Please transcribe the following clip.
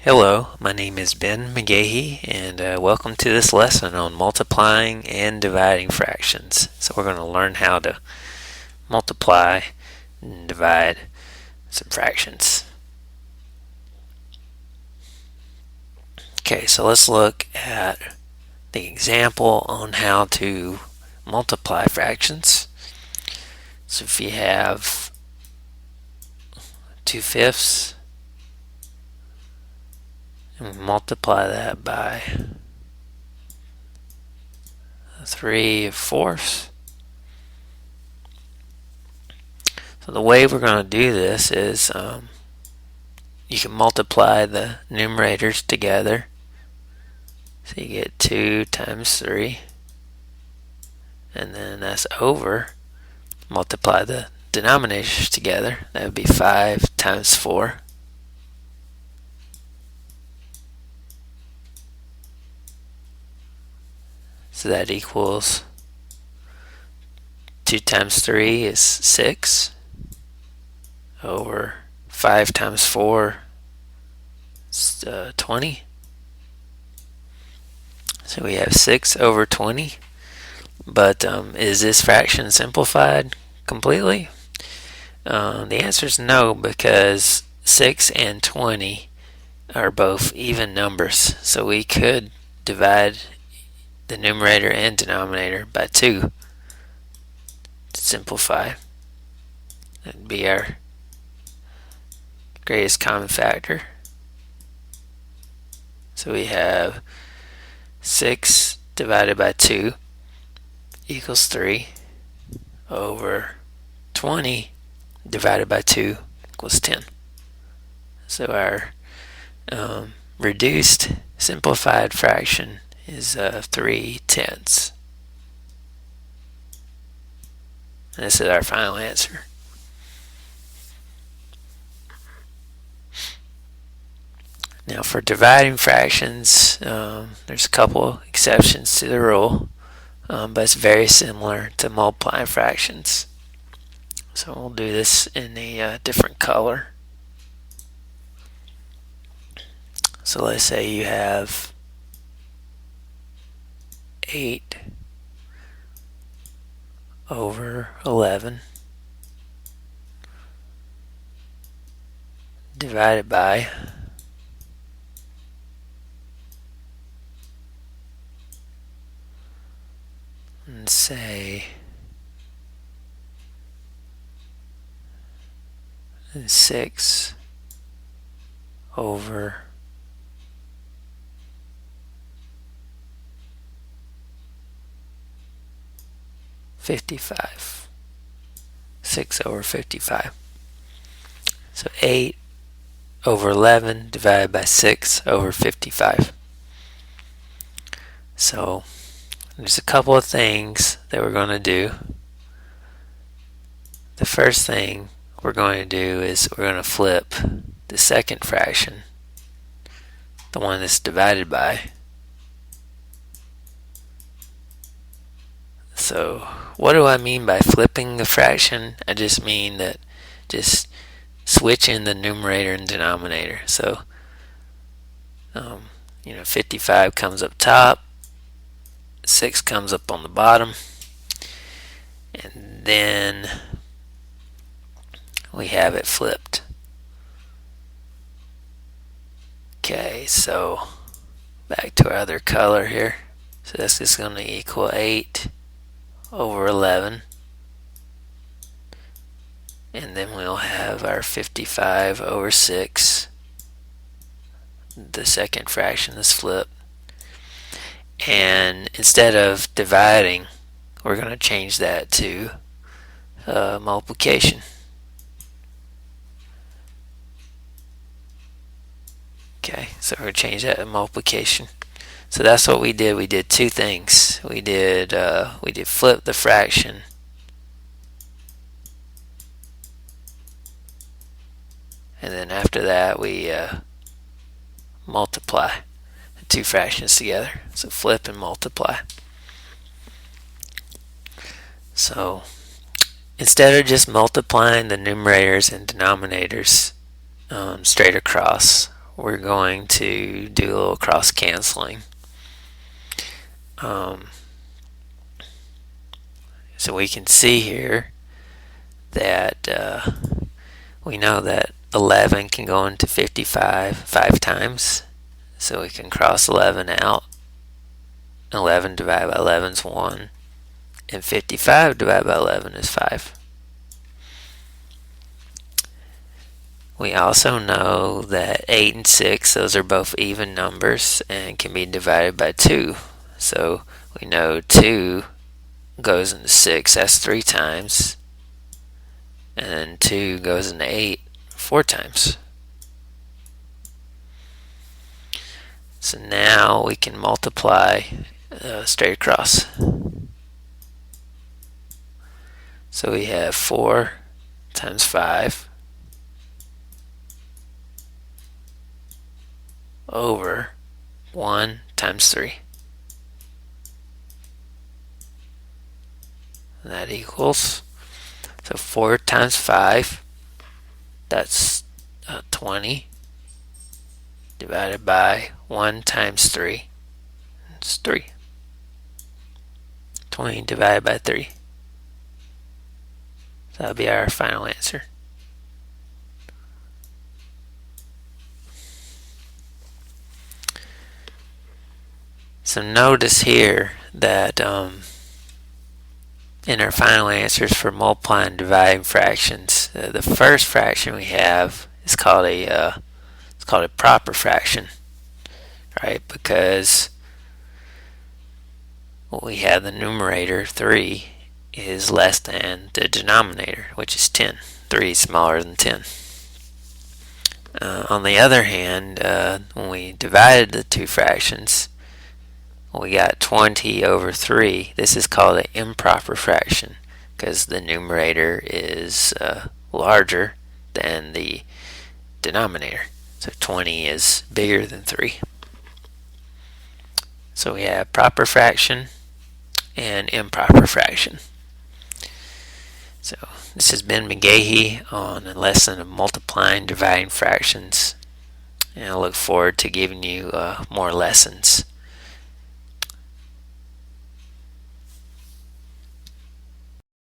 Hello, my name is Ben McGahee, and welcome to this lesson on multiplying and dividing fractions. So we're going to learn how to multiply and divide some fractions. Okay, so let's look at the example on how to multiply fractions. So if you have 2/5 and we multiply that by 3/4. So the way we're going to do this is you can multiply the numerators together. So you get 2 times 3, and then that's over. Multiply the denominators together. That would be 5 times 4. So that equals 2 times 3 is 6 over 5 times 4 is 20. So we have 6 over 20. But is this fraction simplified completely? The answer is no, because 6 and 20 are both even numbers. So we could divide the numerator and denominator by 2 to simplify. That would be our greatest common factor. So we have 6 divided by 2 equals 3 over 20 divided by 2 equals 10. So our reduced simplified fraction is 3/10. And this is our final answer. Now for dividing fractions, there's a couple exceptions to the rule, but it's very similar to multiplying fractions. So we'll do this in a different color. So let's say you have 8 over 11 divided by and say 6 over 55. 6 over 55. So 8 over 11 divided by 6 over 55. So there's a couple of things that we're going to do. The first thing we're going to do is we're going to flip the second fraction, the one that's divided by. So what do I mean by flipping the fraction? I just mean that just switch in the numerator and denominator. So 55 comes up top, 6 comes up on the bottom, and then we have it flipped. Okay, so back to our other color here. So this is going to equal 8 over 11, and then we'll have our 55 over 6. The second fraction is flipped, and instead of dividing, we're going to change that to multiplication. Okay, so we're going to change that to multiplication. So that's what we did. We did two things. We did flip the fraction, and then after that we multiply the two fractions together. So flip and multiply. So instead of just multiplying the numerators and denominators straight across, we're going to do a little cross canceling. So we can see here that we know that 11 can go into 55 5 times. So we can cross 11 out. 11 divided by 11 is 1. And 55 divided by 11 is 5. We also know that 8 and 6, those are both even numbers and can be divided by 2. So we know 2 goes into 6, that's 3 times. And then 2 goes into 8, 4 times. So now we can multiply straight across. So we have 4 times 5 over 1 times 3. And that equals, so 4 times 5, that's 20, divided by 1 times 3, it's 3. 20 divided by 3. So that'll be our final answer. So notice here that in our final answers for multiplying and dividing fractions, the first fraction we have is called a proper fraction, right? Because we have the numerator 3 is less than the denominator, which is 10. 3 is smaller than 10. On the other hand, when we divided the two fractions, we got 20 over 3. This is called an improper fraction because the numerator is larger than the denominator. So 20 is bigger than 3. So we have proper fraction and improper fraction. So this has been McGahee on a lesson of multiplying, dividing fractions. And I look forward to giving you more lessons.